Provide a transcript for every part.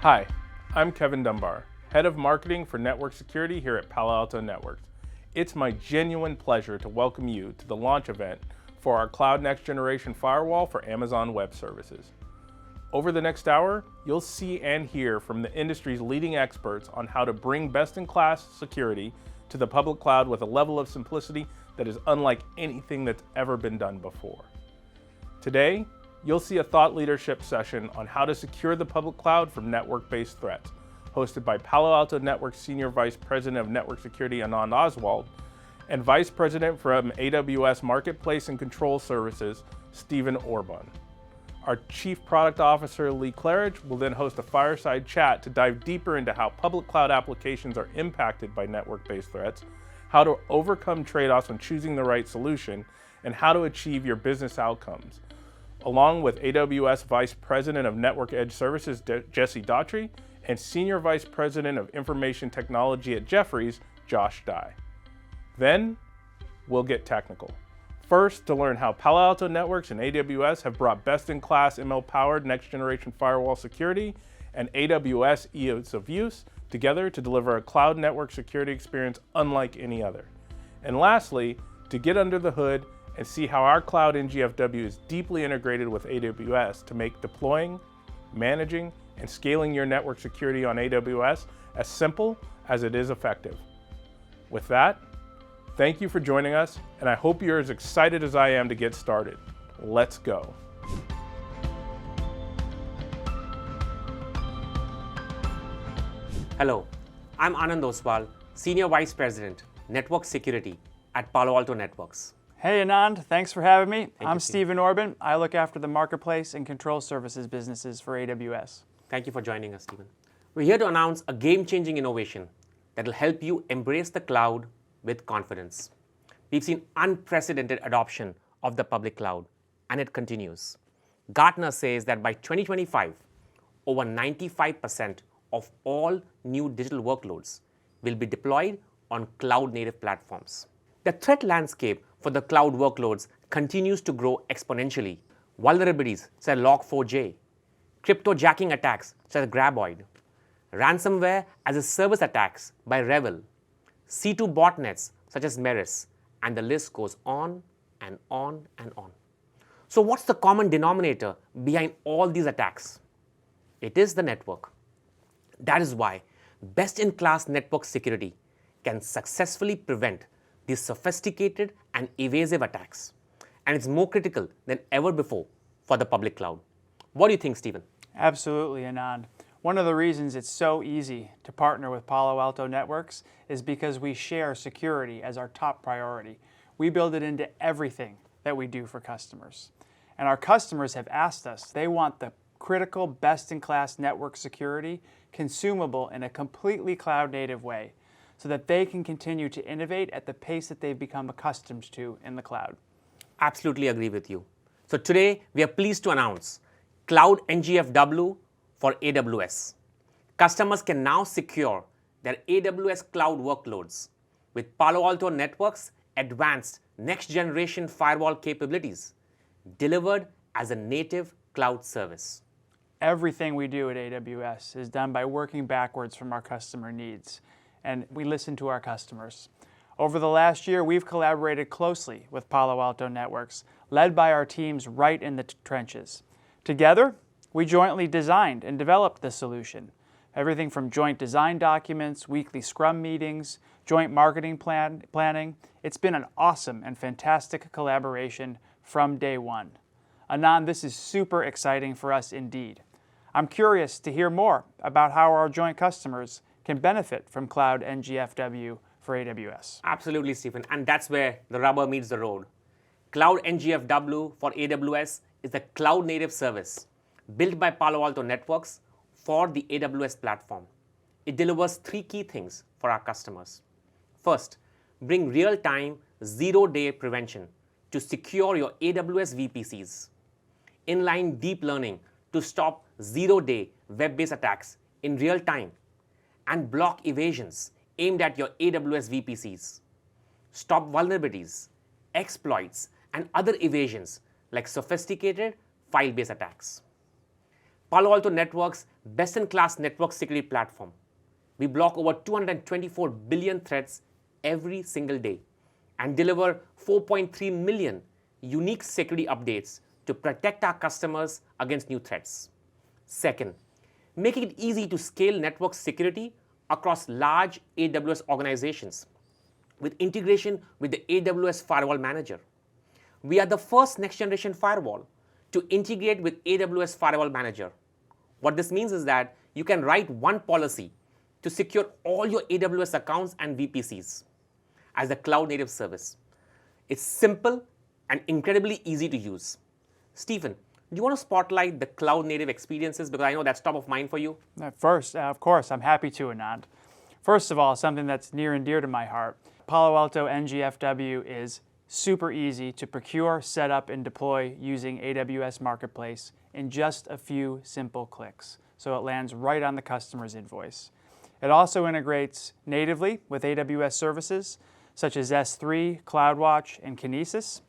Hi, I'm Kevin Dunbar, Head of Marketing for Network Security here at Palo Alto Networks. It's my genuine pleasure to welcome you to the launch event for our Cloud Next Generation Firewall for Amazon Web Services. Over the next hour, you'll see and hear from the industry's leading experts on how to bring best-in-class security to the public cloud with a level of simplicity that is unlike anything that's ever been done before. Today, you'll see a thought leadership session on how to secure the public cloud from network-based threats, hosted by Palo Alto Networks Senior Vice President of Network Security Anand Oswald and Vice President from AWS Marketplace and Control Services, Stephen Orban. Our Chief Product Officer, Lee Claridge, will then host a fireside chat to dive deeper into how public cloud applications are impacted by network-based threats, how to overcome trade-offs when choosing the right solution, and how to achieve your business outcomes, along with AWS Vice President of Network Edge Services, Jesse Daughtry, and Senior Vice President of Information Technology at Jefferies, Josh Dye. Then, we'll get technical. First, to learn how Palo Alto Networks and AWS have brought best-in-class ML-powered next-generation firewall security and AWS ease of use together to deliver a cloud network security experience unlike any other. And lastly, to get under the hood and see how our cloud NGFW is deeply integrated with AWS to make deploying, managing, and scaling your network security on AWS as simple as it is effective. With that, thank you for joining us, and I hope you're as excited as I am to get started. Let's go. Hello, I'm Anand Oswal, Senior Vice President, Network Security at Palo Alto Networks. Hey Anand, thanks for having me. I'm you, Stephen Orban. I look after the Marketplace and Control Services businesses for AWS. Thank you for joining us, Stephen. We're here to announce a game-changing innovation that will help you embrace the cloud with confidence. We've seen unprecedented adoption of the public cloud, and it continues. Gartner says that by 2025, over 95% of all new digital workloads will be deployed on cloud-native platforms. The threat landscape for the cloud workloads continues to grow exponentially. Vulnerabilities such as Log4j, cryptojacking attacks such as Graboid, ransomware as a service attacks by Revel, C2 botnets such as Meris, and the list goes on and on and on. So what's the common denominator behind all these attacks? It is the network. That is why best-in-class network security can successfully prevent these sophisticated and evasive attacks. And it's more critical than ever before for the public cloud. What do you think, Stephen? Absolutely, Anand. One of the reasons it's so easy to partner with Palo Alto Networks is because we share security as our top priority. We build it into everything that we do for customers. And our customers have asked us, they want the critical best-in-class network security consumable in a completely cloud-native way, so that they can continue to innovate at the pace that they've become accustomed to in the cloud. Absolutely agree with you. So today, we are pleased to announce Cloud NGFW for AWS. Customers can now secure their AWS cloud workloads with Palo Alto Networks' advanced next-generation firewall capabilities delivered as a native cloud service. Everything we do at AWS is done by working backwards from our customer needs, and we listen to our customers. Over the last year, we've collaborated closely with Palo Alto Networks, led by our teams right in the trenches. Together, we jointly designed and developed this solution. Everything from joint design documents, weekly Scrum meetings, joint marketing planning. It's been an awesome and fantastic collaboration from day one. Anand, this is super exciting for us indeed. I'm curious to hear more about how our joint customers can benefit from Cloud NGFW for AWS. Absolutely, Stephen, and that's where the rubber meets the road. Cloud NGFW for AWS is a cloud-native service built by Palo Alto Networks for the AWS platform. It delivers three key things for our customers. First, bring real-time, zero-day prevention to secure your AWS VPCs. Inline deep learning to stop zero-day web-based attacks in real time, and block evasions aimed at your AWS VPCs. Stop vulnerabilities, exploits, and other evasions like sophisticated file-based attacks. Palo Alto Networks' best-in-class network security platform. We block over 224 billion threats every single day and deliver 4.3 million unique security updates to protect our customers against new threats. Second, making it easy to scale network security across large AWS organizations with integration with the AWS Firewall Manager. We are the first next-generation firewall to integrate with AWS Firewall Manager. What this means is that you can write one policy to secure all your AWS accounts and VPCs as a cloud-native service. It's simple and incredibly easy to use. Stephen, do you want to spotlight the cloud-native experiences? Because I know that's top of mind for you. First, of course, I'm happy to, Anand. First of all, something that's near and dear to my heart, Palo Alto NGFW is super easy to procure, set up, and deploy using AWS Marketplace in just a few simple clicks. So it lands right on the customer's invoice. It also integrates natively with AWS services such as S3, CloudWatch, and Kinesis.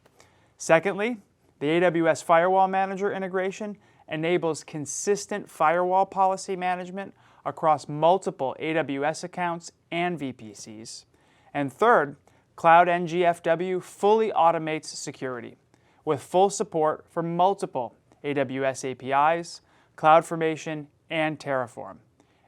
Secondly, the AWS Firewall Manager integration enables consistent firewall policy management across multiple AWS accounts and VPCs. And third, Cloud NGFW fully automates security with full support for multiple AWS APIs, CloudFormation, and Terraform.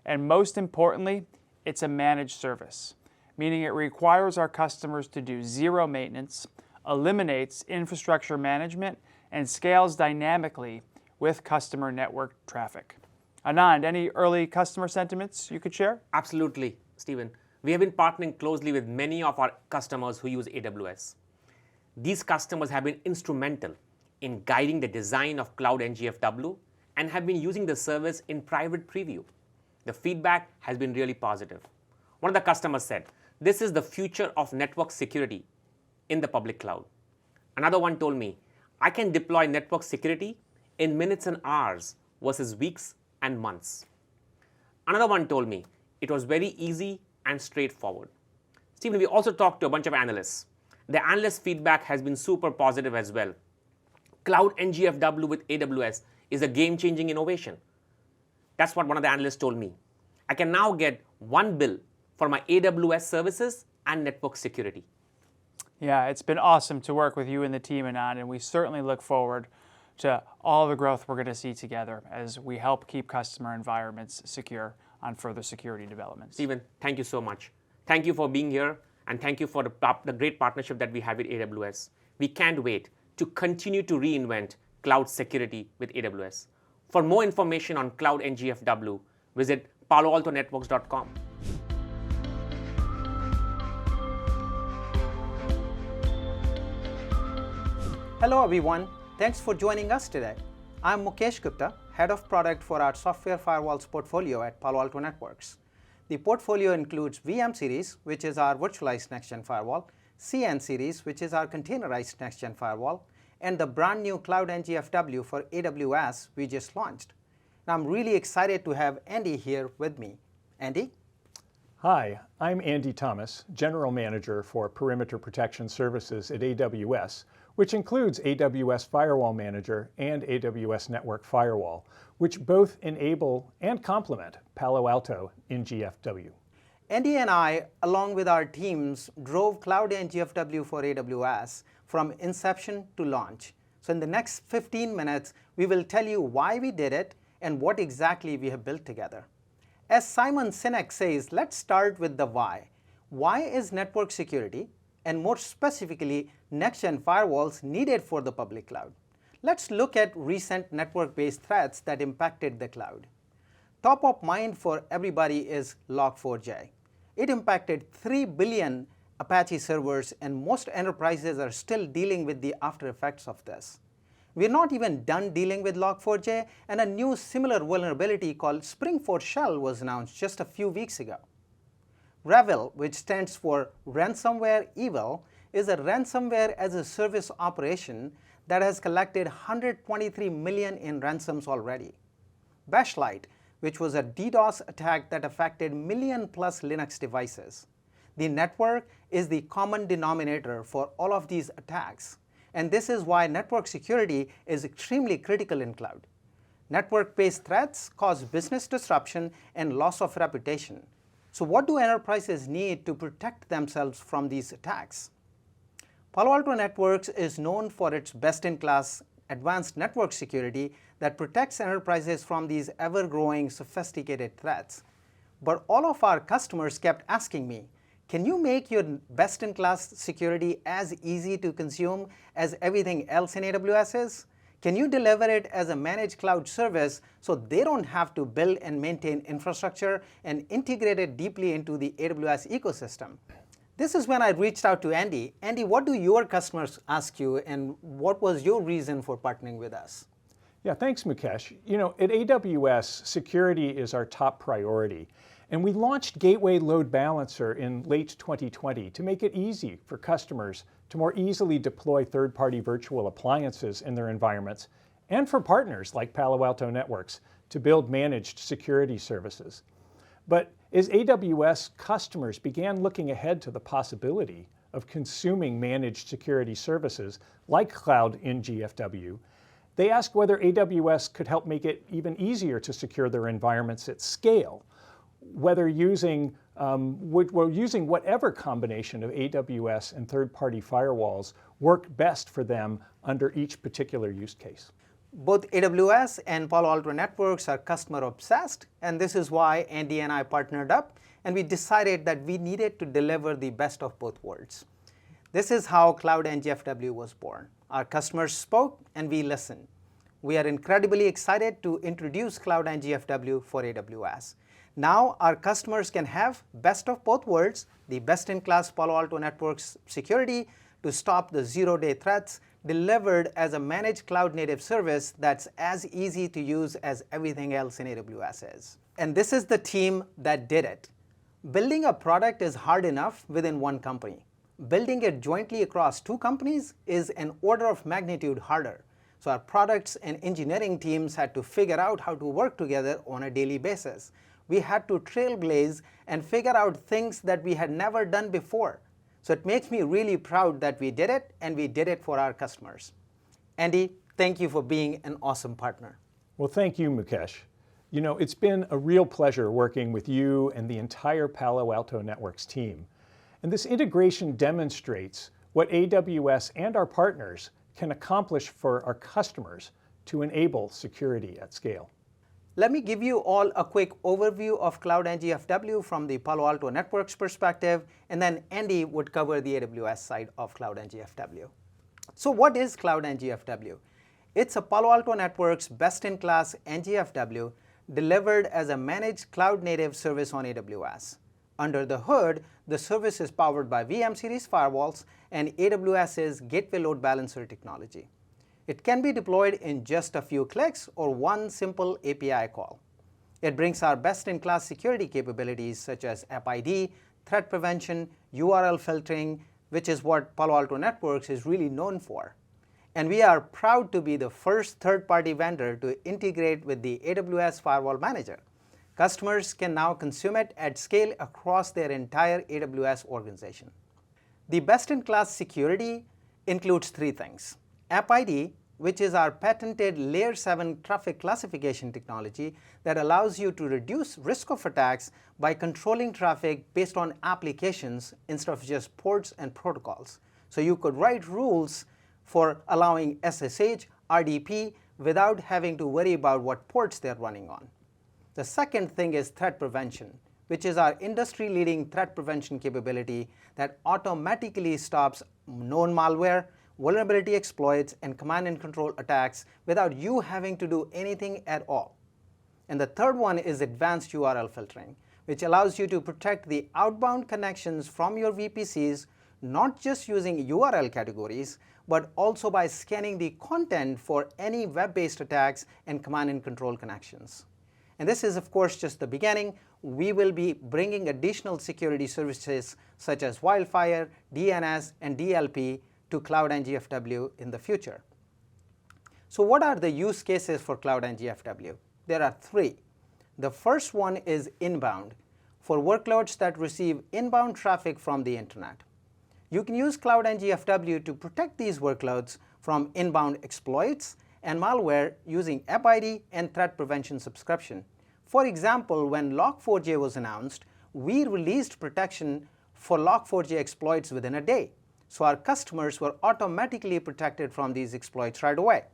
And most importantly, it's a managed service, meaning it requires our customers to do zero maintenance, eliminates infrastructure management, and scales dynamically with customer network traffic. Anand, any early customer sentiments you could share? Absolutely, Stephen. We have been partnering closely with many of our customers who use AWS. These customers have been instrumental in guiding the design of Cloud NGFW and have been using the service in private preview. The feedback has been really positive. One of the customers said, "This is the future of network security in the public cloud." Another one told me, "I can deploy network security in minutes and hours versus weeks and months." Another one told me it was very easy and straightforward. Stephen, we also talked to a bunch of analysts. The analyst feedback has been super positive as well. Cloud NGFW with AWS is a game-changing innovation. That's what one of the analysts told me. I can now get one bill for my AWS services and network security. Yeah, it's been awesome to work with you and the team, Anand, and we certainly look forward to all the growth we're going to see together as we help keep customer environments secure on further security developments. Stephen, thank you so much. Thank you for being here, and thank you for the great partnership that we have with AWS. We can't wait to continue to reinvent cloud security with AWS. For more information on Cloud NGFW, visit paloaltonetworks.com. Hello everyone, thanks for joining us today. I'm Mukesh Gupta, Head of Product for our Software Firewalls portfolio at Palo Alto Networks. The portfolio includes VM Series, which is our virtualized next-gen firewall, CN Series, which is our containerized next-gen firewall, and the brand new Cloud NGFW for AWS we just launched. Now I'm really excited to have Andy here with me. Andy? Hi, I'm Andy Thomas, General Manager for Perimeter Protection Services at AWS, which includes AWS Firewall Manager and AWS Network Firewall, which both enable and complement Palo Alto NGFW. Andy and I, along with our teams, drove Cloud NGFW for AWS from inception to launch. So in the next 15 minutes, we will tell you why we did it and what exactly we have built together. As Simon Sinek says, let's start with the why. Why is network security, and more specifically, next-gen firewalls needed for the public cloud? Let's look at recent network-based threats that impacted the cloud. Top of mind for everybody is Log4j. It impacted 3 billion Apache servers, and most enterprises are still dealing with the after effects of this. We're not even done dealing with Log4j, and a new similar vulnerability called Spring4 Shell was announced just a few weeks ago. REvil, which stands for Ransomware Evil, is a ransomware as a service operation that has collected 123 million in ransoms already. Bashlight, which was a DDoS attack that affected million-plus Linux devices. The network is the common denominator for all of these attacks, and this is why network security is extremely critical in cloud. Network-based threats cause business disruption and loss of reputation. So what do enterprises need to protect themselves from these attacks? Palo Alto Networks is known for its best-in-class advanced network security that protects enterprises from these ever-growing sophisticated threats. But all of our customers kept asking me, can you make your best-in-class security as easy to consume as everything else in AWS is? Can you deliver it as a managed cloud service so they don't have to build and maintain infrastructure and integrate it deeply into the AWS ecosystem? This is when I reached out to Andy. Andy, what do your customers ask you, and what was your reason for partnering with us? Yeah, thanks, Mukesh. At AWS, security is our top priority. And we launched Gateway Load Balancer in late 2020 to make it easy for customers to more easily deploy third-party virtual appliances in their environments, and for partners like Palo Alto Networks to build managed security services. But as AWS customers began looking ahead to the possibility of consuming managed security services like Cloud NGFW, they asked whether AWS could help make it even easier to secure their environments at scale, whether using whatever combination of AWS and third-party firewalls worked best for them under each particular use case. Both AWS and Palo Alto Networks are customer obsessed, and this is why Andy and I partnered up, and we decided that we needed to deliver the best of both worlds. This is how Cloud NGFW was born. Our customers spoke and we listened. We are incredibly excited to introduce Cloud NGFW for AWS. Now our customers can have best of both worlds, the best-in-class Palo Alto Networks security to stop the zero-day threats, delivered as a managed cloud-native service that's as easy to use as everything else in AWS is. And this is the team that did it. Building a product is hard enough within one company. Building it jointly across two companies is an order of magnitude harder. So our products and engineering teams had to figure out how to work together on a daily basis. We had to trailblaze and figure out things that we had never done before. So it makes me really proud that we did it, and we did it for our customers. Andy, thank you for being an awesome partner. Well, thank you, Mukesh. It's been a real pleasure working with you and the entire Palo Alto Networks team. And this integration demonstrates what AWS and our partners can accomplish for our customers to enable security at scale. Let me give you all a quick overview of Cloud NGFW from the Palo Alto Networks perspective, and then Andy would cover the AWS side of Cloud NGFW. So what is Cloud NGFW? It's a Palo Alto Networks best-in-class NGFW delivered as a managed cloud-native service on AWS. Under the hood, the service is powered by VM series firewalls and AWS's Gateway Load Balancer technology. It can be deployed in just a few clicks or one simple API call. It brings our best-in-class security capabilities such as App ID, threat prevention, URL filtering, which is what Palo Alto Networks is really known for. And we are proud to be the first third-party vendor to integrate with the AWS Firewall Manager. Customers can now consume it at scale across their entire AWS organization. The best-in-class security includes three things. App ID, which is our patented Layer 7 traffic classification technology that allows you to reduce risk of attacks by controlling traffic based on applications instead of just ports and protocols. So you could write rules for allowing SSH, RDP without having to worry about what ports they're running on. The second thing is threat prevention, which is our industry-leading threat prevention capability that automatically stops known malware, vulnerability exploits, and command and control attacks without you having to do anything at all. And the third one is advanced URL filtering, which allows you to protect the outbound connections from your VPCs, not just using URL categories, but also by scanning the content for any web-based attacks and command and control connections. And this is, of course, just the beginning. We will be bringing additional security services such as Wildfire, DNS, and DLP to Cloud NGFW in the future. So what are the use cases for Cloud NGFW? There are three. The first one is inbound, for workloads that receive inbound traffic from the internet. You can use Cloud NGFW to protect these workloads from inbound exploits and malware using App ID and threat prevention subscription. For example, when Log4j was announced, we released protection for Log4j exploits within a day. So our customers were automatically protected from these exploits right away.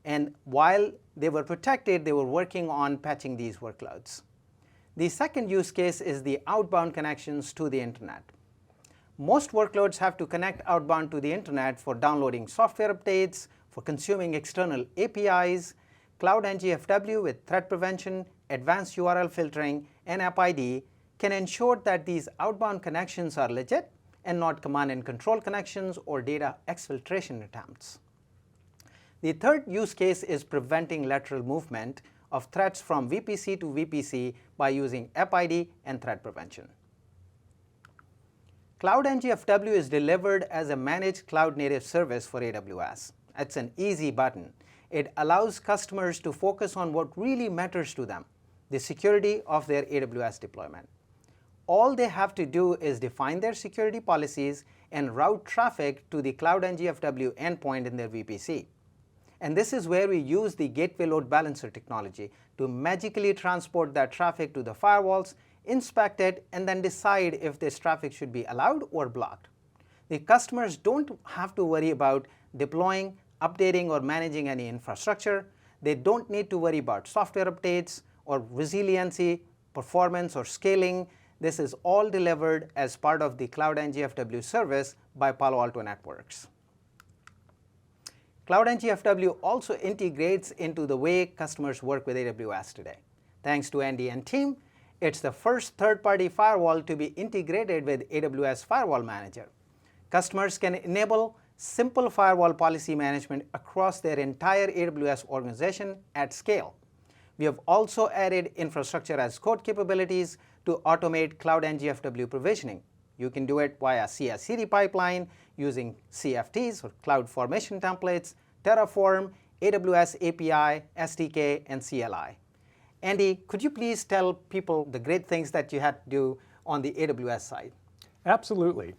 And while they were protected, they were working on patching these workloads. The second use case is the outbound connections to the internet. Most workloads have to connect outbound to the internet for downloading software updates, for consuming external APIs. Cloud NGFW with threat prevention, advanced URL filtering, and App ID can ensure that these outbound connections are legit and not command and control connections or data exfiltration attempts. The third use case is preventing lateral movement of threats from VPC to VPC by using App ID and threat prevention. Cloud NGFW is delivered as a managed cloud-native service for AWS. It's an easy button. It allows customers to focus on what really matters to them, the security of their AWS deployment. All they have to do is define their security policies and route traffic to the Cloud NGFW endpoint in their VPC. And this is where we use the gateway load balancer technology to magically transport that traffic to the firewalls, inspect it, and then decide if this traffic should be allowed or blocked. The customers don't have to worry about deploying, updating, or managing any infrastructure. They don't need to worry about software updates or resiliency, performance, or scaling. This is all delivered as part of the Cloud NGFW service by Palo Alto Networks. Cloud NGFW also integrates into the way customers work with AWS today. Thanks to Andy and team, it's the first third-party firewall to be integrated with AWS Firewall Manager. Customers can enable simple firewall policy management across their entire AWS organization at scale. We have also added infrastructure as code capabilities to automate Cloud NGFW provisioning. You can do it via CI/CD pipeline using CFTs or Cloud Formation Templates, Terraform, AWS API, SDK, and CLI. Andy, could you please tell people the great things that you had to do on the AWS side? Absolutely.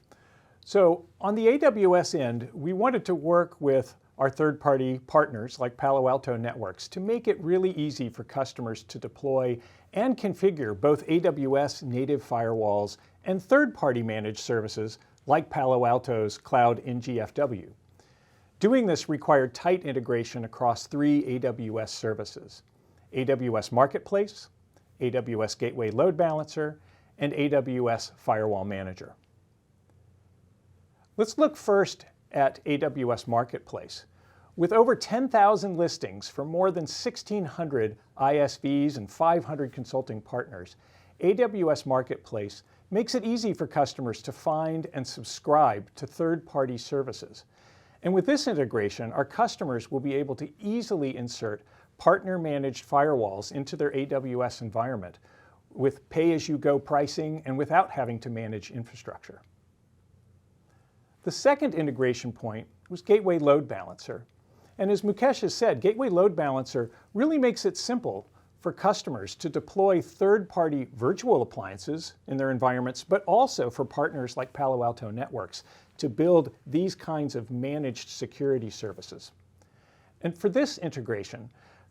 So on the AWS end, we wanted to work with our third-party partners like Palo Alto Networks to make it really easy for customers to deploy and configure both AWS native firewalls and third-party managed services like Palo Alto's Cloud NGFW. Doing this required tight integration across 3 AWS services: AWS Marketplace, AWS Gateway Load Balancer, and AWS Firewall Manager. Let's look first at AWS Marketplace. With over 10,000 listings from more than 1,600 ISVs and 500 consulting partners, AWS Marketplace makes it easy for customers to find and subscribe to third-party services. And with this integration, our customers will be able to easily insert partner-managed firewalls into their AWS environment with pay-as-you-go pricing and without having to manage infrastructure. The second integration point was Gateway Load Balancer. And as Mukesh has said, Gateway Load Balancer really makes it simple for customers to deploy third-party virtual appliances in their environments, but also for partners like Palo Alto Networks to build these kinds of managed security services. And for this integration,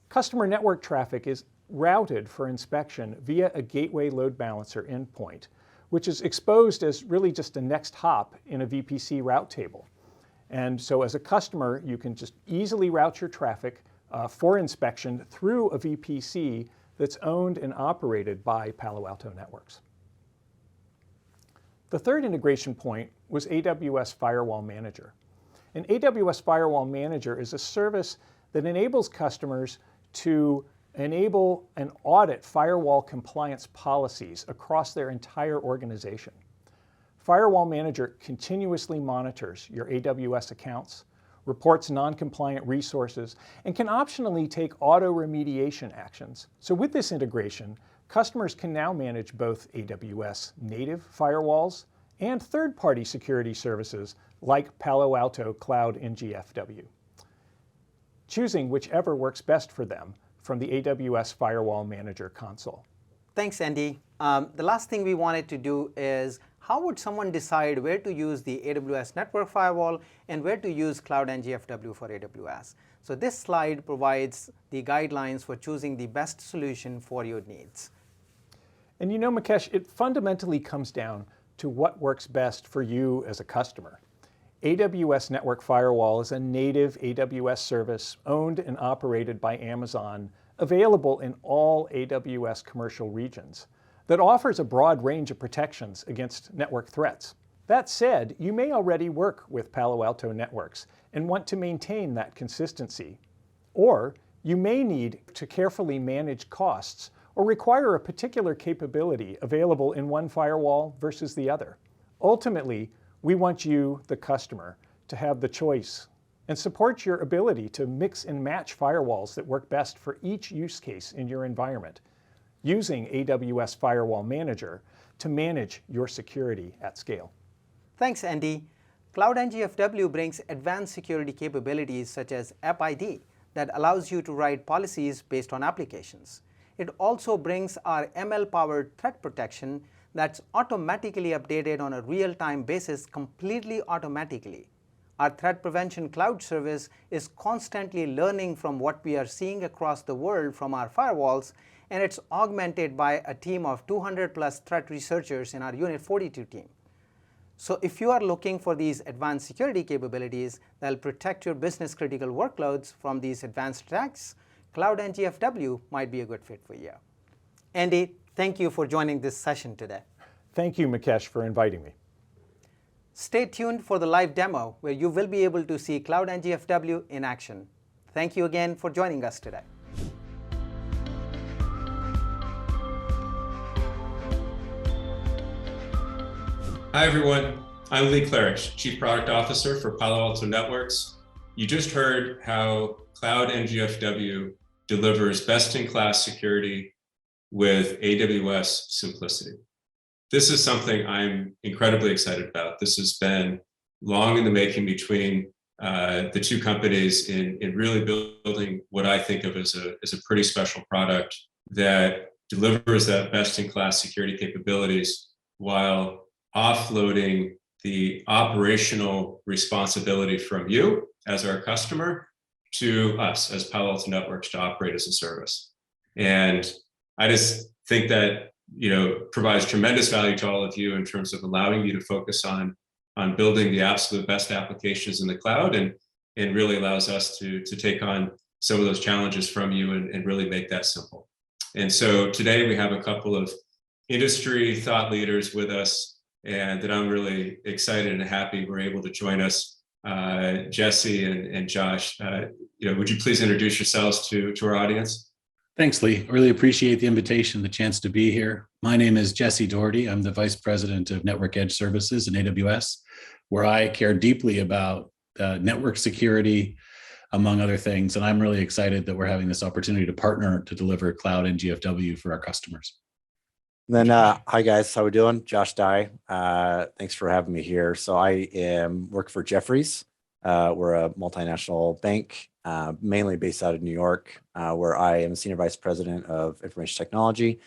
customer network traffic is routed for inspection via a Gateway Load Balancer endpoint, which is exposed as really just a next hop in a VPC route table. And so as a customer, you can just easily route your traffic for inspection through a VPC that's owned and operated by Palo Alto Networks. The third integration point was AWS Firewall Manager. And AWS Firewall Manager is a service that enables customers to enable and audit firewall compliance policies across their entire organization. Firewall Manager continuously monitors your AWS accounts, reports non-compliant resources, and can optionally take auto remediation actions. So with this integration, customers can now manage both AWS native firewalls and third-party security services like Palo Alto Cloud NGFW, choosing whichever works best for them from the AWS Firewall Manager console. Thanks, Andy. The last thing we wanted to do is how would someone decide where to use the AWS network firewall and where to use Cloud NGFW for AWS? So this slide provides the guidelines for choosing the best solution for your needs. And you know, Mukesh, it fundamentally comes down to what works best for you as a customer. AWS Network Firewall is a native AWS service owned and operated by Amazon, available in all AWS commercial regions, that offers a broad range of protections against network threats. That said, you may already work with Palo Alto Networks and want to maintain that consistency. Or you may need to carefully manage costs or require a particular capability available in one firewall versus the other. Ultimately, we want you, the customer, to have the choice and support your ability to mix and match firewalls that work best for each use case in your environment, using AWS Firewall Manager to manage your security at scale. Thanks, Andy. Cloud NGFW brings advanced security capabilities such as App ID that allows you to write policies based on applications. It also brings our ML-powered threat protection that's automatically updated on a real-time basis, completely automatically. Our threat prevention cloud service is constantly learning from what we are seeing across the world from our firewalls, and it's augmented by a team of 200+ threat researchers in our Unit 42 team. So if you are looking for these advanced security capabilities that will protect your business-critical workloads from these advanced attacks, Cloud NGFW might be a good fit for you. Andy, thank you for joining this session today. Thank you, Mukesh, for inviting me. Stay tuned for the live demo where you will be able to see Cloud NGFW in action. Thank you again for joining us today. Hi, everyone. I'm Lee Klarich, Chief Product Officer for Palo Alto Networks. You just heard how Cloud NGFW delivers best-in-class security with AWS simplicity. This is something I'm incredibly excited about. This has been long in the making between the two companies in really building what I think of as a pretty special product that delivers that best-in-class security capabilities while offloading the operational responsibility from you as our customer to us as Palo Alto Networks to operate as a service. And I just think that provides tremendous value to all of you in terms of allowing you to focus on building the absolute best applications in the cloud, and really allows us to take on some of those challenges from you and really make that simple. And so today we have a couple of industry thought leaders with us, and that I'm really excited and happy we're able to join us. Jesse and Josh, would you please introduce yourselves to our audience? Thanks, Lee. I really appreciate the invitation, the chance to be here. My name is Jesse Doherty. I'm the Vice President of Network Edge Services in AWS, where I care deeply about network security, among other things. And I'm really excited that we're having this opportunity to partner to deliver Cloud NGFW for our customers. Then, hi guys, how we doing? Josh Dye. Thanks for having me here. So I work for Jefferies. We're a multinational bank, mainly based out of New York, where I am Senior Vice President of Information Technology.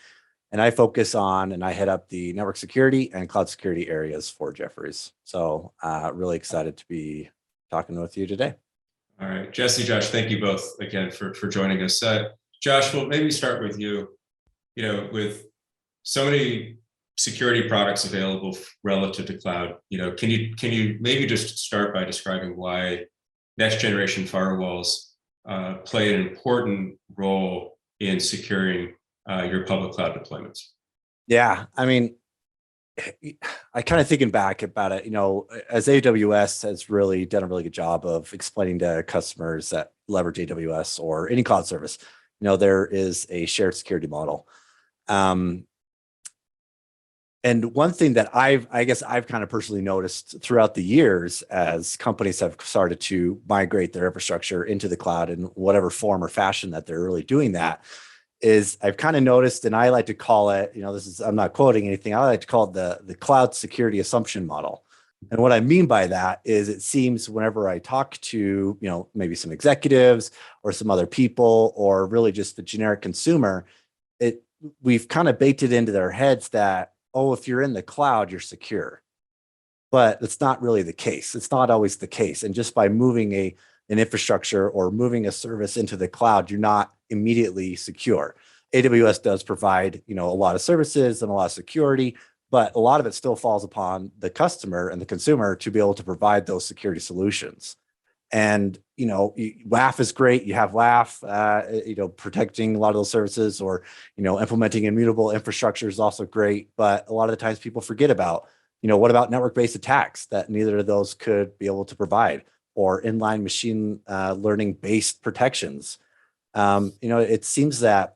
And I focus on and I head up the network security and cloud security areas for Jefferies. So really excited to be talking with you today. All right, Jesse, Josh, thank you both again for joining us. Josh, we'll maybe start with you. With so many security products available relative to cloud, can you maybe just start by describing why next generation firewalls play an important role in securing your public cloud deployments? Yeah, I mean, I kind of thinking back about it, as AWS has really done a really good job of explaining to customers that leverage AWS or any cloud service, there is a shared security model. And one thing that I guess I've kind of personally noticed throughout the years as companies have started to migrate their infrastructure into the cloud in whatever form or fashion that they're really doing that, is I've kind of noticed, and I like to call it, I'm not quoting anything, I like to call it the cloud security assumption model. And what I mean by that is it seems whenever I talk to, maybe some executives or some other people, or really just the generic consumer, we've kind of baked it into their heads that oh, if you're in the cloud, you're secure. But it's not really the case. It's not always the case. And just by moving an infrastructure or moving a service into the cloud, you're not immediately secure. AWS does provide, a lot of services and a lot of security, but a lot of it still falls upon the customer and the consumer to be able to provide those security solutions. And, WAF is great. You have WAF, protecting a lot of those services, or, implementing immutable infrastructure is also great. But a lot of the times people forget about, what about network-based attacks that neither of those could be able to provide, or inline machine learning-based protections. It seems that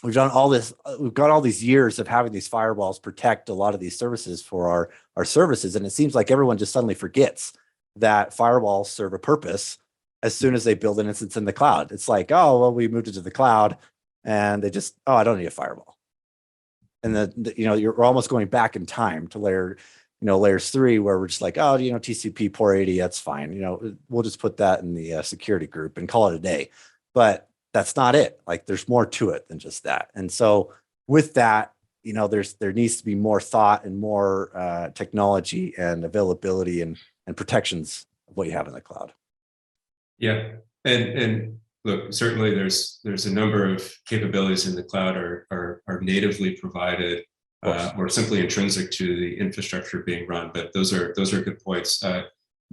we've got all these years of having these firewalls protect a lot of these services for our services. And it seems like everyone just suddenly forgets that firewalls serve a purpose as soon as they build an instance in the cloud. It's like, oh, well, we moved it to the cloud, and they just, oh, I don't need a firewall. And you're almost going back in time to layers 3, where we're just like, oh, TCP port 80, that's fine. We'll just put that in the security group and call it a day. But that's not it. Like, there's more to it than just that. And so with that, there needs to be more thought and more technology and availability and protections of what you have in the cloud. Yeah, and look, certainly there's a number of capabilities in the cloud are natively provided or simply intrinsic to the infrastructure being run. But those are good points.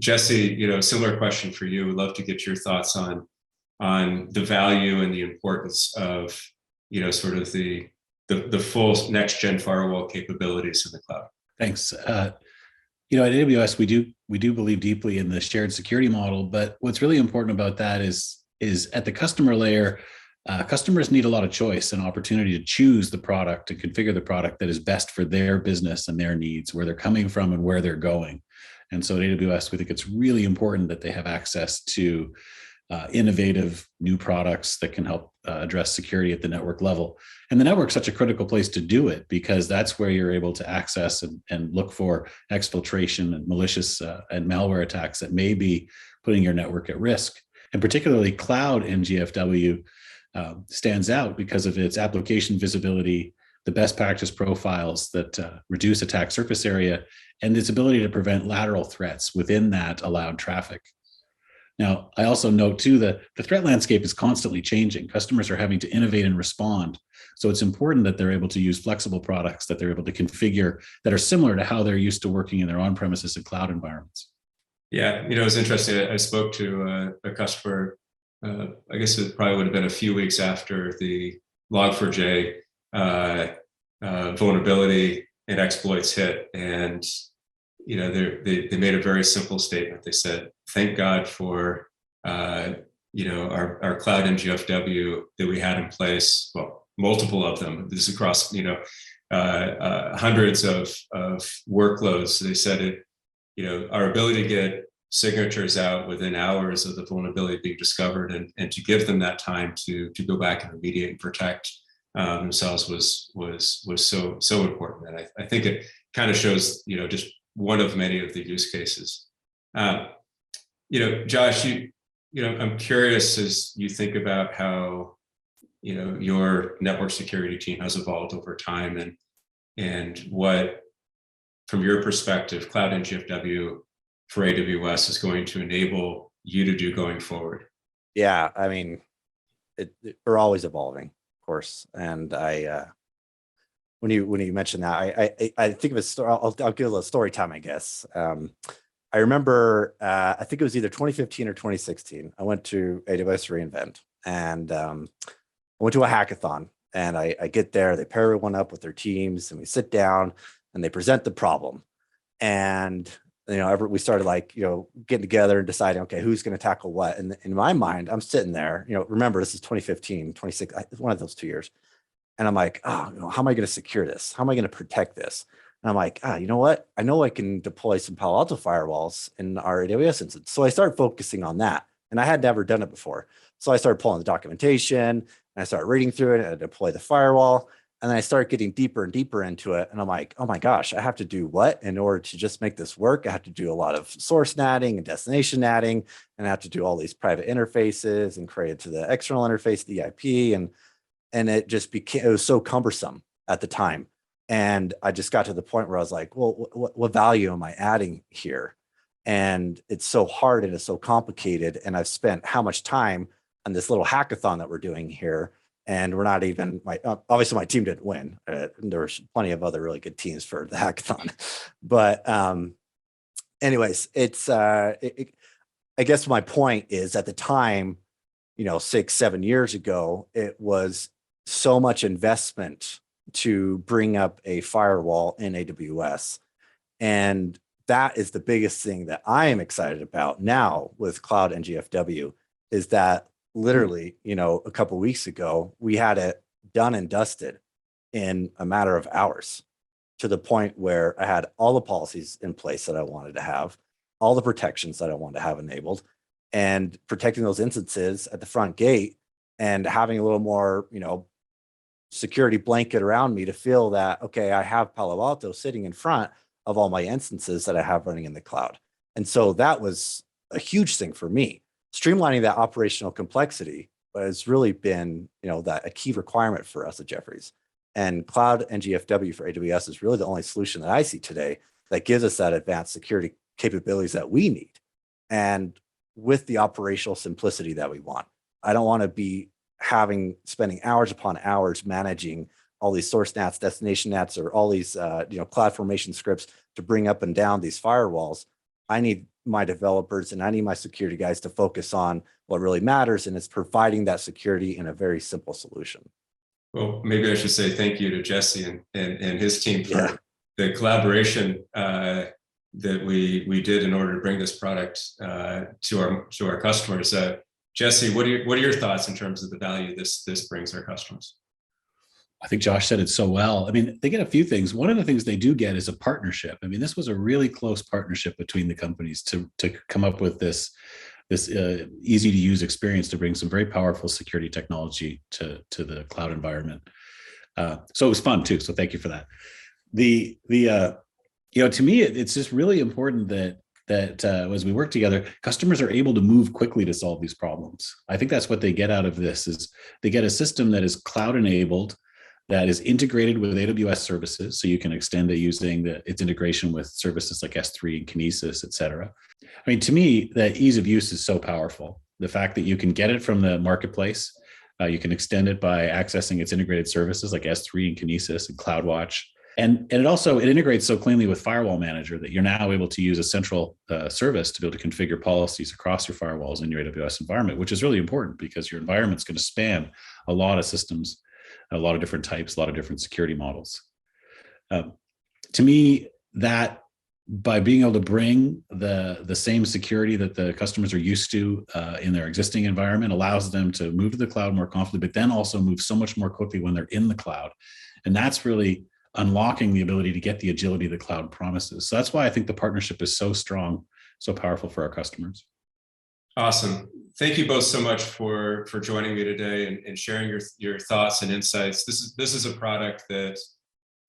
Jesse, similar question for you. We'd love to get your thoughts on the value and the importance of sort of the full next gen firewall capabilities in the cloud. Thanks. At AWS, we do believe deeply in the shared security model, but what's really important about that is at the customer layer, customers need a lot of choice and opportunity to choose the product and configure the product that is best for their business and their needs, where they're coming from and where they're going. And so at AWS, we think it's really important that they have access to innovative new products that can help address security at the network level. And the network's such a critical place to do it, because that's where you're able to access and look for exfiltration and malicious and malware attacks that may be putting your network at risk. And particularly cloud NGFW stands out because of its application visibility, the best practice profiles that reduce attack surface area, and its ability to prevent lateral threats within that allowed traffic. Now, I also note too that the threat landscape is constantly changing. Customers are having to innovate and respond. So it's important that they're able to use flexible products that they're able to configure that are similar to how they're used to working in their on-premises and cloud environments. Yeah, it was interesting. I spoke to a customer, I guess it probably would have been a few weeks after the Log4j vulnerability and exploits hit. And they made a very simple statement. They said, thank God for our cloud NGFW that we had in place. Well, multiple of them. This is across hundreds of workloads. They said our ability to get signatures out within hours of the vulnerability being discovered and to give them that time to go back and remediate and protect themselves was so important. And I think it kind of shows just one of many of the use cases. Josh, I'm curious, as you think about how your network security team has evolved over time, and what, from your perspective, Cloud NGFW for AWS is going to enable you to do going forward. Yeah, I mean, we're always evolving, of course. And when you mentioned that, I think of a story. I'll give a little story time, I guess. I remember, I think it was either 2015 or 2016. I went to AWS reInvent, and I went to a hackathon. And I get there, they pair everyone up with their teams, and we sit down, and they present the problem. And we started getting together and deciding, okay, who's going to tackle what. And in my mind, I'm sitting there. Remember, this is 2015, 2016, one of those 2 years. And I'm like, how am I going to secure this? How am I going to protect this? And I'm like, you know what? I know I can deploy some Palo Alto firewalls in our AWS instance. So I started focusing on that. And I had never done it before. So I started pulling the documentation, and I started reading through it, and I deployed the firewall. And then I started getting deeper and deeper into it. And I'm like, oh my gosh, I have to do what in order to just make this work? I have to do a lot of source natting and destination natting, and I have to do all these private interfaces and create it to the external interface, the IP. And it just became, it was so cumbersome at the time. And I just got to the point where I was like, well, what value am I adding here? And it's so hard and it's so complicated. And I've spent how much time on this little hackathon that we're doing here. And we're not even, obviously my team didn't win. There was plenty of other really good teams for the hackathon. But anyways, I guess my point is at the time, 6-7 years ago, it was so much investment to bring up a firewall in AWS. And that is the biggest thing that I am excited about now with Cloud NGFW is that literally, a couple of weeks ago, we had it done and dusted in a matter of hours to the point where I had all the policies in place that I wanted to have, all the protections that I wanted to have enabled, and protecting those instances at the front gate and having a little more, security blanket around me to feel that, okay, I have Palo Alto sitting in front of all my instances that I have running in the cloud. And so that was a huge thing for me. Streamlining that operational complexity has really been, that a key requirement for us at Jefferies. And Cloud NGFW for AWS is really the only solution that I see today that gives us that advanced security capabilities that we need. And with the operational simplicity that we want. I don't want to be spending hours upon hours managing all these source NATs, destination NATs, or all these cloud formation scripts to bring up and down these firewalls. I need my developers and I need my security guys to focus on what really matters, and it's providing that security in a very simple solution. Well, maybe I should say thank you to Jesse and his team for the collaboration that we did in order to bring this product to our customers. Jesse, what are your thoughts in terms of the value this brings our customers? I think Josh said it so well. I mean, they get a few things. One of the things they do get is a partnership. I mean, this was a really close partnership between the companies to come up with this easy to use experience to bring some very powerful security technology to the cloud environment. So it was fun too. So thank you for that. To me, it's just really important that as we work together, customers are able to move quickly to solve these problems. I think that's what they get out of this is they get a system that is cloud enabled, that is integrated with AWS services. So you can extend it using its integration with services like S3 and Kinesis, et cetera. I mean, to me, that ease of use is so powerful. The fact that you can get it from the marketplace, you can extend it by accessing its integrated services like S3 and Kinesis and CloudWatch. And it integrates so cleanly with Firewall Manager that you're now able to use a central service to be able to configure policies across your firewalls in your AWS environment, which is really important because your environment's going to span a lot of systems, a lot of different types, a lot of different security models. To me, that by being able to bring the same security that the customers are used to in their existing environment allows them to move to the cloud more confidently, but then also move so much more quickly when they're in the cloud. And that's really unlocking the ability to get the agility the cloud promises. So that's why I think the partnership is so strong, so powerful for our customers. Awesome. Thank you both so much for joining me today and sharing your thoughts and insights. This is a product that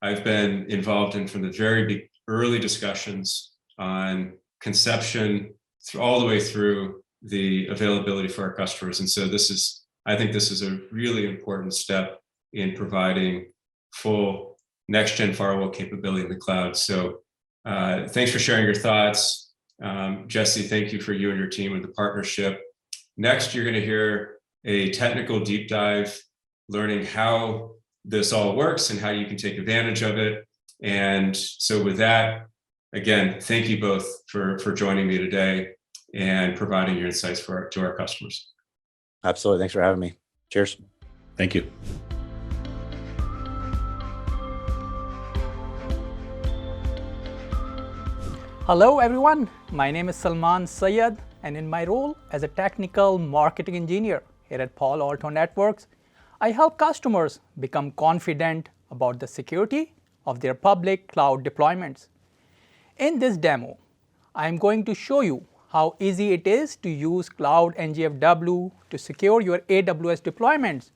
I've been involved in from the very early discussions on conception all the way through the availability for our customers. And so I think this is a really important step in providing full next-gen firewall capability in the cloud. So thanks for sharing your thoughts. Jesse, thank you for you and your team and the partnership. Next, you're going to hear a technical deep dive, learning how this all works and how you can take advantage of it. And so with that, again, thank you both for joining me today and providing your insights to our customers. Absolutely. Thanks for having me. Cheers. Thank you. Hello everyone, my name is Salman Syed, and in my role as a technical marketing engineer here at Palo Alto Networks, I help customers become confident about the security of their public cloud deployments. In this demo, I am going to show you how easy it is to use Cloud NGFW to secure your AWS deployments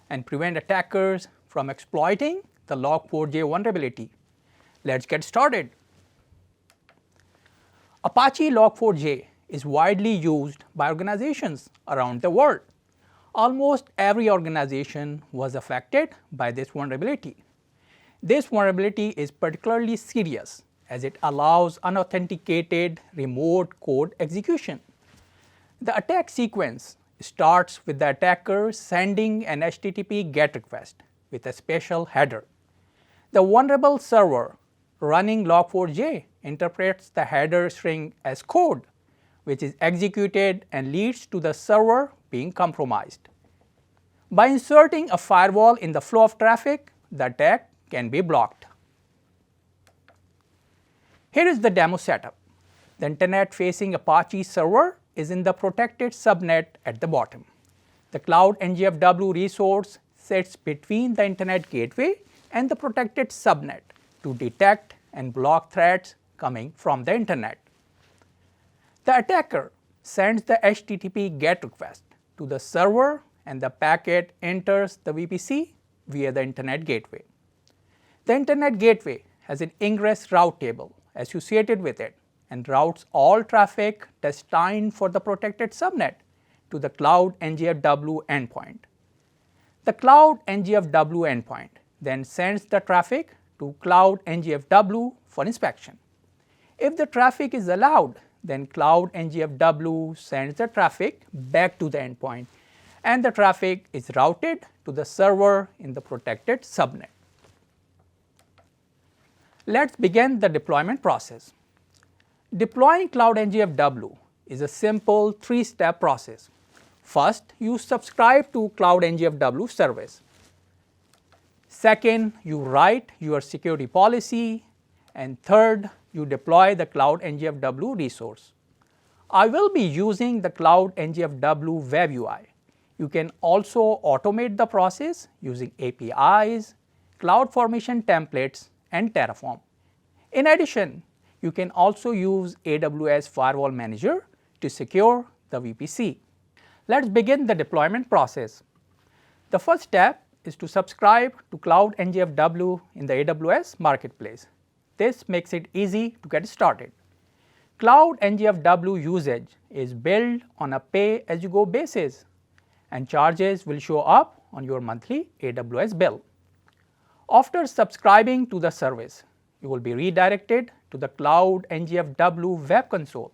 and prevent attackers from exploiting the Log4j vulnerability. Let's get started. Apache Log4j is widely used by organizations around the world. Almost every organization was affected by this vulnerability. This vulnerability is particularly serious as it allows unauthenticated remote code execution. The attack sequence starts with the attacker sending an HTTP GET request with a special header. The vulnerable server running log4j interprets the header string as code, which is executed and leads to the server being compromised. By inserting a firewall in the flow of traffic, the attack can be blocked. Here is the demo setup. The internet-facing Apache server is in the protected subnet at the bottom. The Cloud NGFW resource sits between the Internet gateway and the protected subnet to detect and block threats coming from the Internet. The attacker sends the HTTP GET request to the server and the packet enters the VPC via the Internet gateway. The Internet gateway has an ingress route table associated with it and routes all traffic destined for the protected subnet to the Cloud NGFW endpoint. The Cloud NGFW endpoint then sends the traffic to Cloud NGFW for inspection. If the traffic is allowed, then Cloud NGFW sends the traffic back to the endpoint and the traffic is routed to the server in the protected subnet. Let's begin the deployment process. Deploying Cloud NGFW is a simple three-step process. First, you subscribe to Cloud NGFW service. Second, you write your security policy. And third, you deploy the Cloud NGFW resource. I will be using the Cloud NGFW web UI. You can also automate the process using APIs, CloudFormation templates, and Terraform. In addition, you can also use AWS Firewall Manager to secure the VPC. Let's begin the deployment process. The first step is to subscribe to Cloud NGFW in the AWS Marketplace. This makes it easy to get started. Cloud NGFW usage is billed on a pay-as-you-go basis, and charges will show up on your monthly AWS bill. After subscribing to the service, you will be redirected to the Cloud NGFW web console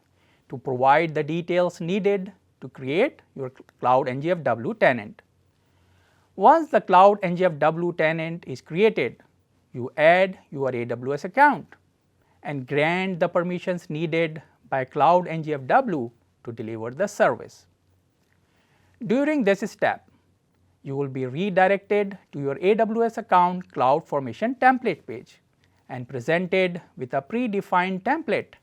to provide the details needed to create your Cloud NGFW tenant. Once the Cloud NGFW tenant is created, you add your AWS account and grant the permissions needed by Cloud NGFW to deliver the service. During this step, you will be redirected to your AWS account CloudFormation template page and presented with a predefined template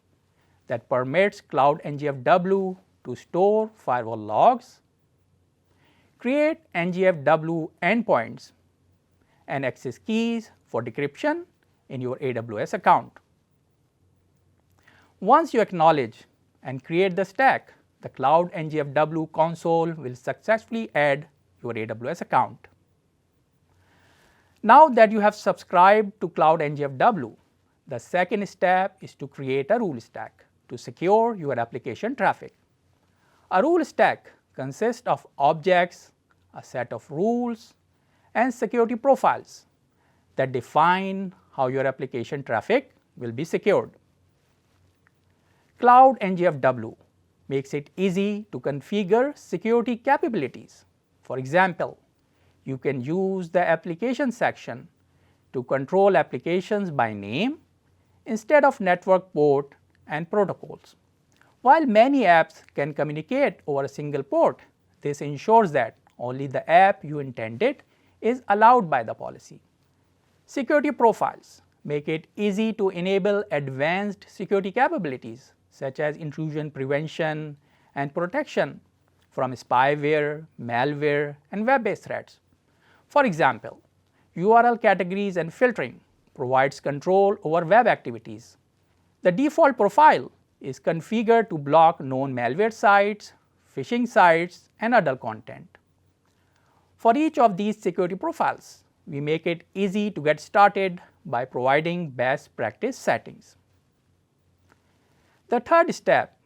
that permits Cloud NGFW to store firewall logs, create NGFW endpoints, and access keys for decryption in your AWS account. Once you acknowledge and create the stack, the Cloud NGFW console will successfully add your AWS account. Now that you have subscribed to Cloud NGFW, the second step is to create a rule stack to secure your application traffic. A rule stack consists of objects, a set of rules, and security profiles that define how your application traffic will be secured. Cloud NGFW makes it easy to configure security capabilities. For example, you can use the application section to control applications by name instead of network port and protocols. While many apps can communicate over a single port, this ensures that only the app you intended is allowed by the policy. Security profiles make it easy to enable advanced security capabilities such as intrusion prevention and protection from spyware, malware, and web-based threats. For example, URL categories and filtering provides control over web activities. The default profile is configured to block known malware sites, phishing sites, and adult content. For each of these security profiles, we make it easy to get started by providing best practice settings. The third step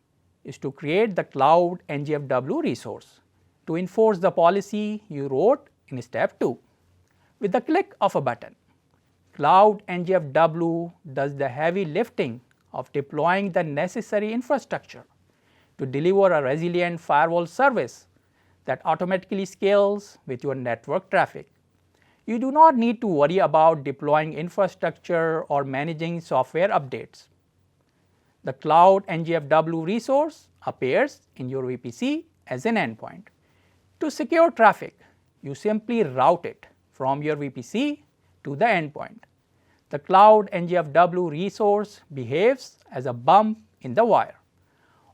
is to create the Cloud NGFW resource to enforce the policy you wrote in step 2. With the click of a button, Cloud NGFW does the heavy lifting of deploying the necessary infrastructure to deliver a resilient firewall service that automatically scales with your network traffic. You do not need to worry about deploying infrastructure or managing software updates. The Cloud NGFW resource appears in your VPC as an endpoint. To secure traffic, you simply route it from your VPC to the endpoint. The Cloud NGFW resource behaves as a bump in the wire.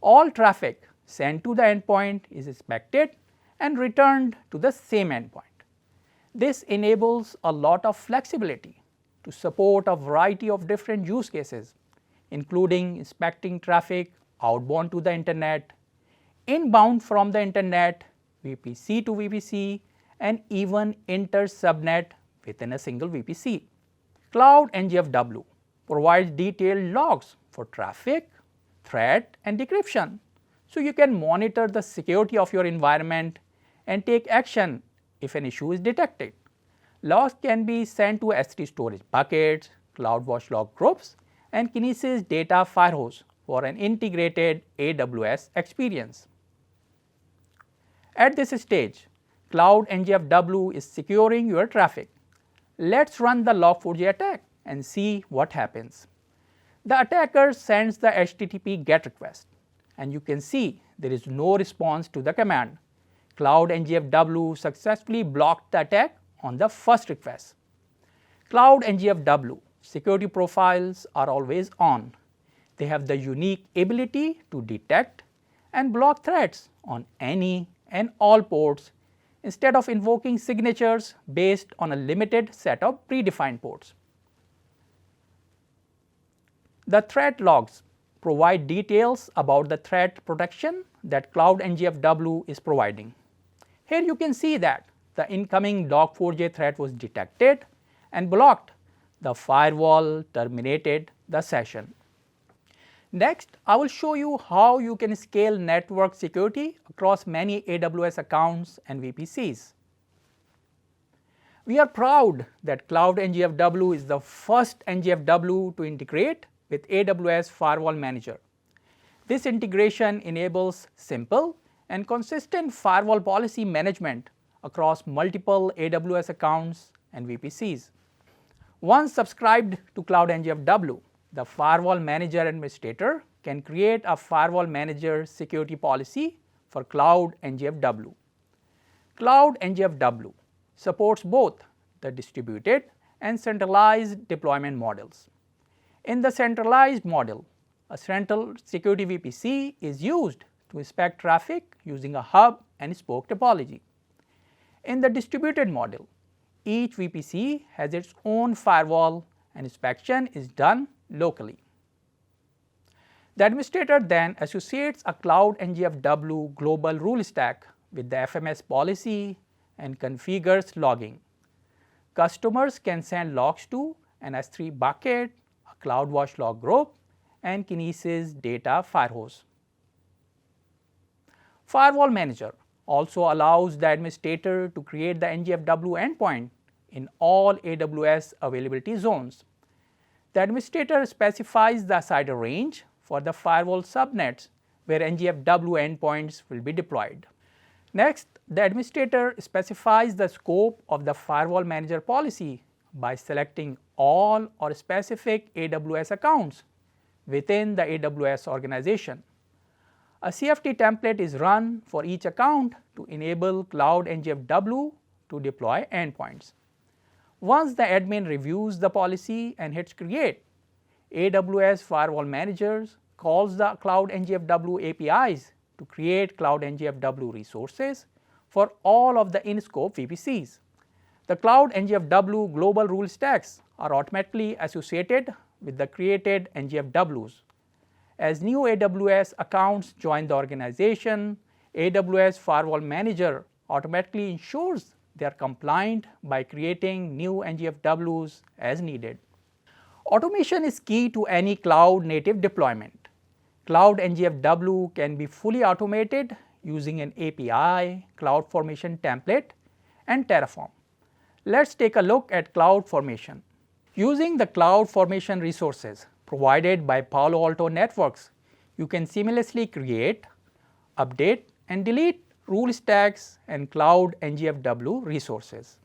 All traffic sent to the endpoint is inspected and returned to the same endpoint. This enables a lot of flexibility to support a variety of different use cases, including inspecting traffic outbound to the internet, inbound from the internet, VPC to VPC, and even inter-subnet within a single VPC. Cloud NGFW provides detailed logs for traffic, threat, and decryption, so you can monitor the security of your environment and take action if an issue is detected. Logs can be sent to S3 storage buckets, CloudWatch log groups, and Kinesis data firehose for an integrated AWS experience. At this stage, Cloud NGFW is securing your traffic. Let's run the Log4j attack and see what happens. The attacker sends the HTTP GET request, and you can see there is no response to the command. Cloud NGFW successfully blocked the attack on the first request. Cloud NGFW security profiles are always on. They have the unique ability to detect and block threats on any and all ports instead of invoking signatures based on a limited set of predefined ports. The threat logs provide details about the threat protection that Cloud NGFW is providing. Here you can see that the incoming Log4j threat was detected and blocked. The firewall terminated the session. Next, I will show you how you can scale network security across many AWS accounts and VPCs. We are proud that Cloud NGFW is the first NGFW to integrate with AWS Firewall Manager. This integration enables simple and consistent firewall policy management across multiple AWS accounts and VPCs. Once subscribed to Cloud NGFW, the Firewall Manager administrator can create a Firewall Manager security policy for Cloud NGFW. Cloud NGFW supports both the distributed and centralized deployment models. In the centralized model, a central security VPC is used to inspect traffic using a hub and spoke topology. In the distributed model, each VPC has its own firewall and inspection is done locally. The administrator then associates a Cloud NGFW global rule stack with the FMS policy and configures logging. Customers can send logs to an S3 bucket, a CloudWatch log group, and Kinesis data firehose. Firewall Manager also allows the administrator to create the NGFW endpoint in all AWS availability zones. The administrator specifies the CIDR range for the firewall subnets where NGFW endpoints will be deployed. Next, the administrator specifies the scope of the Firewall Manager policy by selecting all or specific AWS accounts within the AWS organization. A CFT template is run for each account to enable Cloud NGFW to deploy endpoints. Once the admin reviews the policy and hits create, AWS Firewall Managers calls the Cloud NGFW APIs to create Cloud NGFW resources for all of the in-scope VPCs. The Cloud NGFW global rule stacks are automatically associated with the created NGFWs. As new AWS accounts join the organization, AWS Firewall Manager automatically ensures they are compliant by creating new NGFWs as needed. Automation is key to any cloud native deployment. Cloud NGFW can be fully automated using an API, CloudFormation template, and Terraform. Let's take a look at CloudFormation. Using the CloudFormation resources provided by Palo Alto Networks, you can seamlessly create, update, and delete rule stacks and Cloud NGFW resources.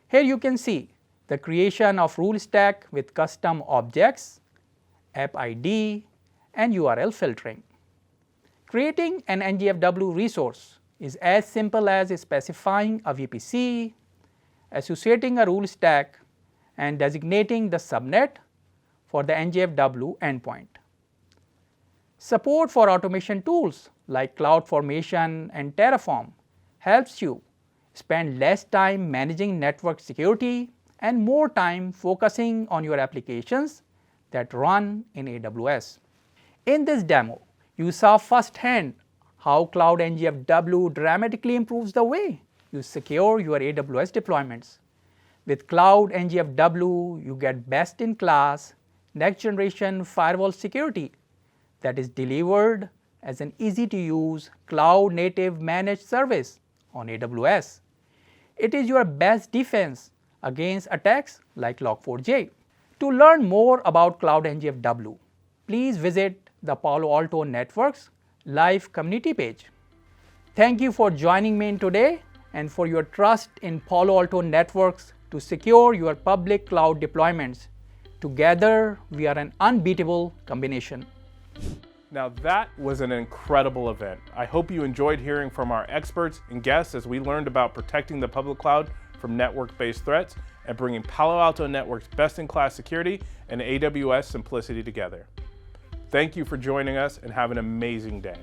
Here you can see the creation of rule stack with custom objects, app ID, and URL filtering. Creating an NGFW resource is as simple as specifying a VPC, associating a rule stack, and designating the subnet for the NGFW endpoint. Support for automation tools like CloudFormation and Terraform helps you spend less time managing network security and more time focusing on your applications that run in AWS. In this demo, you saw firsthand how Cloud NGFW dramatically improves the way you secure your AWS deployments. With Cloud NGFW, you get best-in-class, next-generation firewall security that is delivered as an easy-to-use cloud-native managed service on AWS. It is your best defense against attacks like Log4j. To learn more about Cloud NGFW, please visit the Palo Alto Networks live community page. Thank you for joining me today and for your trust in Palo Alto Networks to secure your public cloud deployments. Together, we are an unbeatable combination. Now that was an incredible event. I hope you enjoyed hearing from our experts and guests as we learned about protecting the public cloud from network-based threats and bringing Palo Alto Networks' best-in-class security and AWS simplicity together. Thank you for joining us and have an amazing day.